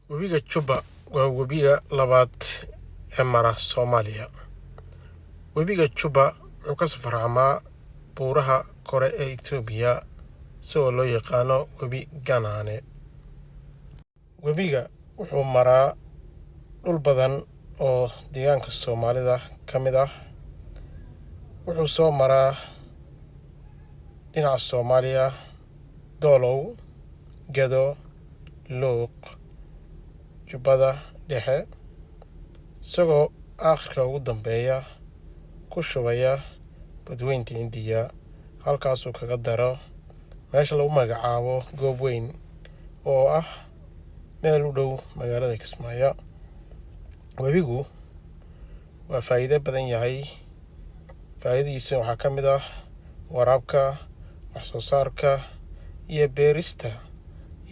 wabiga jubba waa wabiga labaad ee mara Soomaaliya. Wabiga jubba wuxuu ka soo farcamaa buuraha kore ee Itoobiya isagoo loo yaqaano wabi ganane. Wabiga wuxuu maraa dhul badan oo deegaanka Soomaalida ka mid ah. Wuxuu soo maraa dhinaca Soomaaliya, Doolow, Gedo, Luuq, Jubbada Dhexe, isagoo aakhirka ugu dambeeya ku shubaya badweynta Hindiya, halkaasuu kaga daro meesha lagu magacaabo goob weyn oo ah meel u dhow magaalada Kismaayo. Wabigu waa faa'iido badan yahay. Faa'iidadiisa waxaa ka mid ah waraabka, wax soo saarka iyo beerista,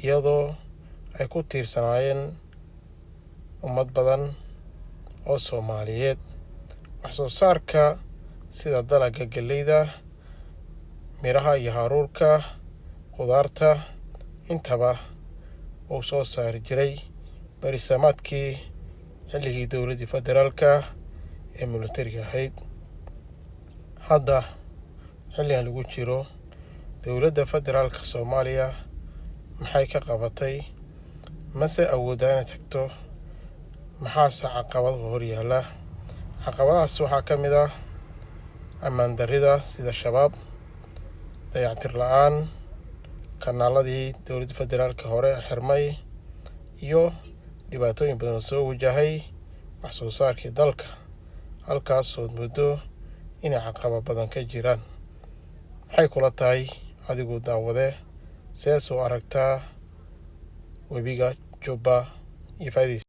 iyadoo ay ku tiirsanaayeen ummad badan oo Soomaaliyeed. Wax soo saarka sida dalagga galleyda, miraha iyo haruurka, khudaarta, intaba uu soo saari jiray bariisamaadkii xilligii dowladdii federaalka ee militariga ahayd. Hadda xilligan lagu jiro, dowladda federaalka Soomaaliya maxay ka qabatay mase awooddaa inay tagto? Maxaase caqabado hor yaalla? Caqabadahaas waxaa ka mid ah ammaan darrida sida shabaab, dayactir la'aan, kanaaladii dowladda federaalka hore xirmay, iyo dhibaatooyin badan oo soo wajahay wax soo saarkii dalka, halkaasood muddo inay caqabado badan ka jiraan. Maxay kula tahay adigu daawade? Sidaas u aragtaa wabiga jubba iyo faa'iidadiisa?